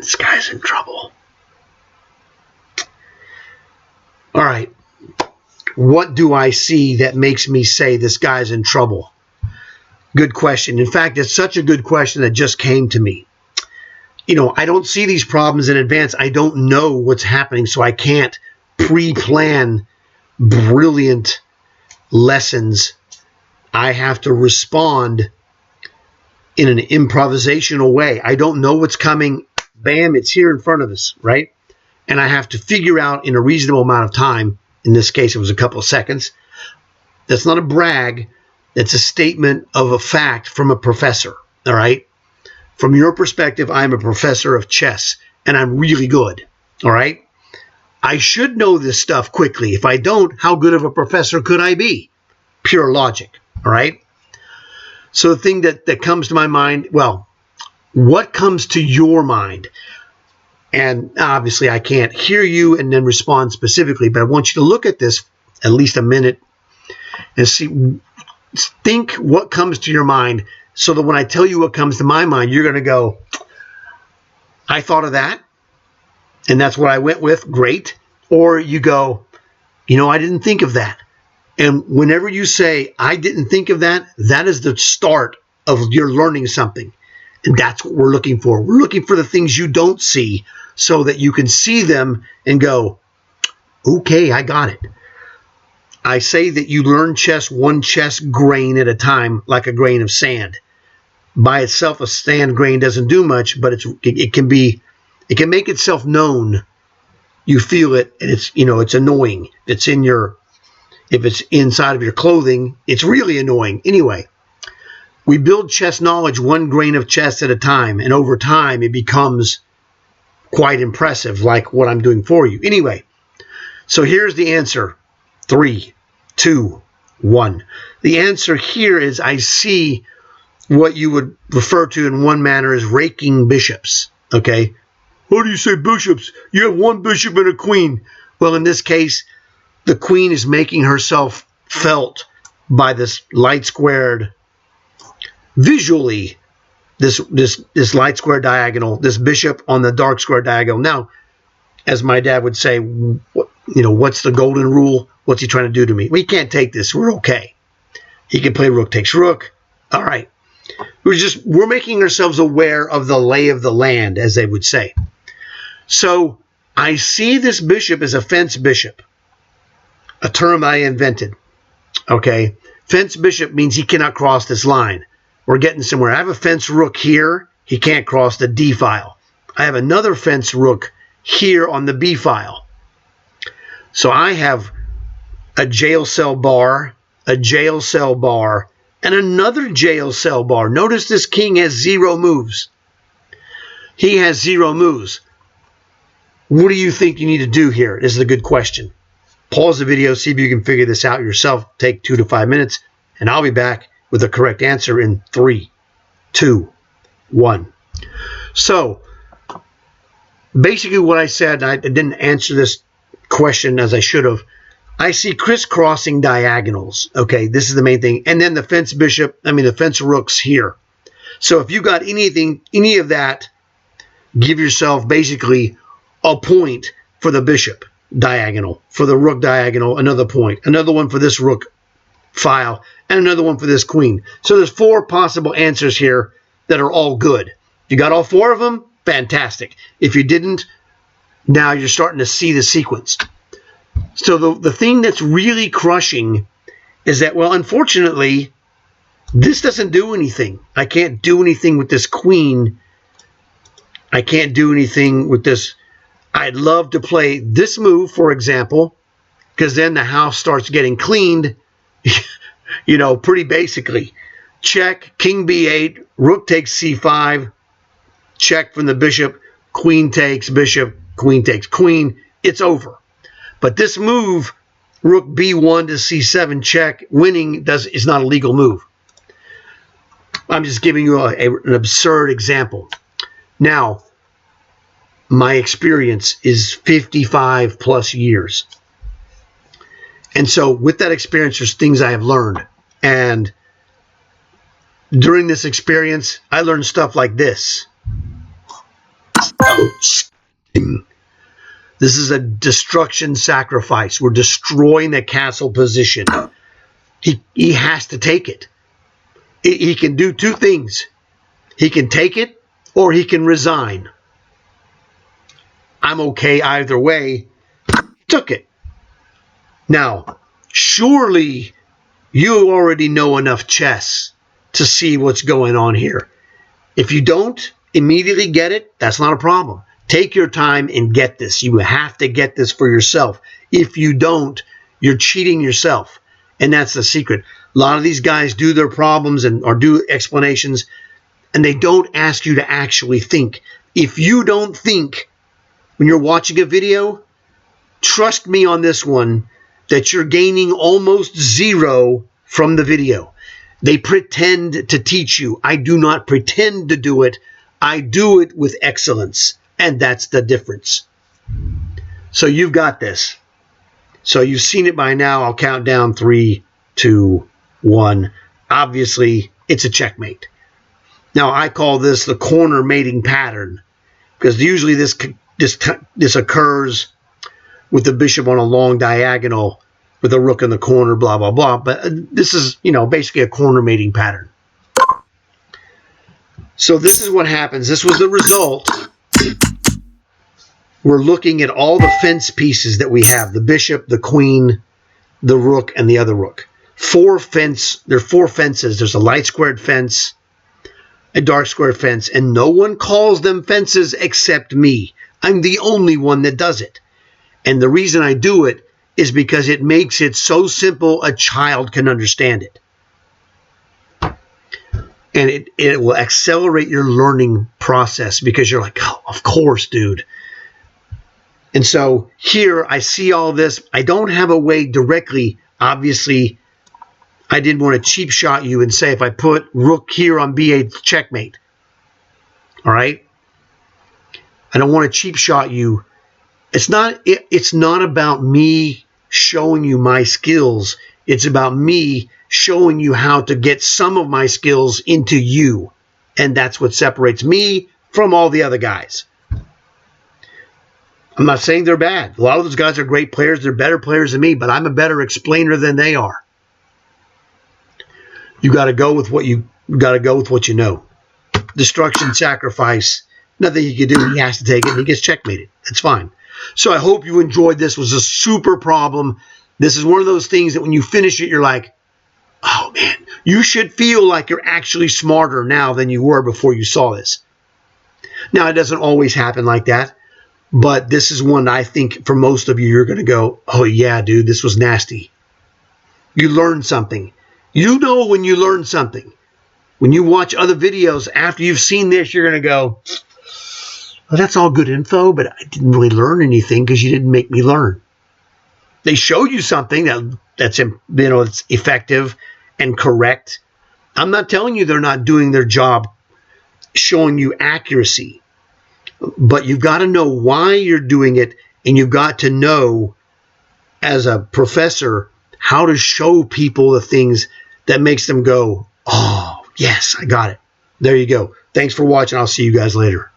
This guy's in trouble. All right. What do I see that makes me say this guy's in trouble? Good question. In fact, it's such a good question that just came to me. You know, I don't see these problems in advance. I don't know what's happening, so I can't pre-plan brilliant lessons. I have to respond in an improvisational way. I don't know what's coming. Bam, it's here in front of us, right? And I have to figure out in a reasonable amount of time. In this case, it was a couple of seconds. That's not a brag. That's a statement of a fact from a professor, all right? From your perspective, I'm a professor of chess, and I'm really good, all right? I should know this stuff quickly. If I don't, how good of a professor could I be? Pure logic, all right? So the thing that comes to my mind, well, what comes to your mind? And obviously I can't hear you and then respond specifically, but I want you to look at this at least a minute and think what comes to your mind so that when I tell you what comes to my mind, you're going to go, I thought of that, and that's what I went with, great. Or you go, you know, I didn't think of that. And whenever you say, I didn't think of that, that is the start of your learning something. And that's what we're looking for. We're looking for the things you don't see so that you can see them and go, okay, I got it. I say that you learn chess one chess grain at a time, like a grain of sand. By itself, a sand grain doesn't do much, but it can make itself known. You feel it, and it's annoying. If it's inside of your clothing, it's really annoying. Anyway, we build chess knowledge one grain of chess at a time, and over time it becomes quite impressive, like what I'm doing for you. Anyway, so here's the answer. 3, 2, 1. The answer here is I see what you would refer to in one manner as raking bishops. Okay? How do you say bishops? You have one bishop and a queen. Well, in this case, the queen is making herself felt by this light squared, visually, this light square diagonal, this bishop on the dark square diagonal. Now, as my dad would say, what's the golden rule? What's he trying to do to me? We can't take this. We're okay. He can play rook takes rook. All right. We're making ourselves aware of the lay of the land, as they would say. So I see this bishop as a fence bishop, a term I invented. Okay. Fence bishop means he cannot cross this line. We're getting somewhere. I have a fence rook here. He can't cross the D file. I have another fence rook here on the B file. So I have a jail cell bar, a jail cell bar, and another jail cell bar. Notice this king has 0 moves. He has 0 moves. What do you think you need to do here? This is a good question. Pause the video, see if you can figure this out yourself. Take 2 to 5 minutes, and I'll be back with the correct answer in 3, 2, 1. So, basically what I said, I didn't answer this question as I should have. I see crisscrossing diagonals. Okay, this is the main thing. And then the fence rooks here. So if you got any of that, give yourself basically a point for the bishop diagonal, for the rook diagonal, another point, another one for this rook file, and another one for this queen. So there's 4 possible answers here that are all good. You got all 4 of them? Fantastic. If you didn't, now you're starting to see the sequence. So the thing that's really crushing is that, well, unfortunately, this doesn't do anything. I can't do anything with this queen. I can't do anything with this. I'd love to play this move, for example, because then the house starts getting cleaned, pretty basically. Check, king b8, rook takes c5, check from the bishop, queen takes bishop, queen takes queen. It's over. But this move, rook b1 to c7 check, winning is not a legal move. I'm just giving you an absurd example. Now, my experience is 55 plus years. And so with that experience, there's things I have learned. And during this experience, I learned stuff like this. This is a destruction sacrifice. We're destroying the castle position. He has to take it. He can do two things. He can take it or he can resign. I'm okay either way. Took it. Now, surely you already know enough chess to see what's going on here. If you don't immediately get it, that's not a problem. Take your time and get this. You have to get this for yourself. If you don't, you're cheating yourself. And that's the secret. A lot of these guys do their problems or do explanations, and they don't ask you to actually think. If you don't think when you're watching a video, trust me on this one, that you're gaining almost zero from the video. They pretend to teach you. I do not pretend to do it. I do it with excellence. And that's the difference. So you've got this. So you've seen it by now. I'll count down 3, 2, 1. Obviously, it's a checkmate. Now, I call this the corner mating pattern, because usually this occurs with the bishop on a long diagonal with a rook in the corner, blah, blah, blah. But this is, basically a corner mating pattern. So this is what happens. This was the result. We're looking at all the fence pieces that we have, the bishop, the queen, the rook, and the other rook. There are 4 fences. There's a light squared fence, a dark squared fence, and no one calls them fences except me. I'm the only one that does it. And the reason I do it is because it makes it so simple a child can understand it. And it will accelerate your learning process, because you're like, oh, of course, dude. And so here I see all this. I don't have a way directly. Obviously, I didn't want to cheap shot you and say if I put rook here on b8, checkmate. All right? I don't want to cheap shot you. It's not about me showing you my skills. It's about me showing you how to get some of my skills into you. And that's what separates me from all the other guys. I'm not saying they're bad. A lot of those guys are great players. They're better players than me, but I'm a better explainer than they are. You got to go with what you know. Destruction, sacrifice, nothing he can do. He has to take it, and he gets checkmated. It's fine. So I hope you enjoyed this. It was a super problem. This is one of those things that when you finish it, you're like, oh, man, you should feel like you're actually smarter now than you were before you saw this. Now, it doesn't always happen like that. But this is one I think for most of you, you're going to go, oh, yeah, dude, this was nasty. You learned something. You know when you learn something. When you watch other videos, after you've seen this, you're going to go, well, that's all good info, but I didn't really learn anything because you didn't make me learn. They showed you something that's it's effective and correct. I'm not telling you they're not doing their job showing you accuracy. But you've got to know why you're doing it, and you've got to know, as a professor, how to show people the things that makes them go, oh, yes, I got it. There you go. Thanks for watching. I'll see you guys later.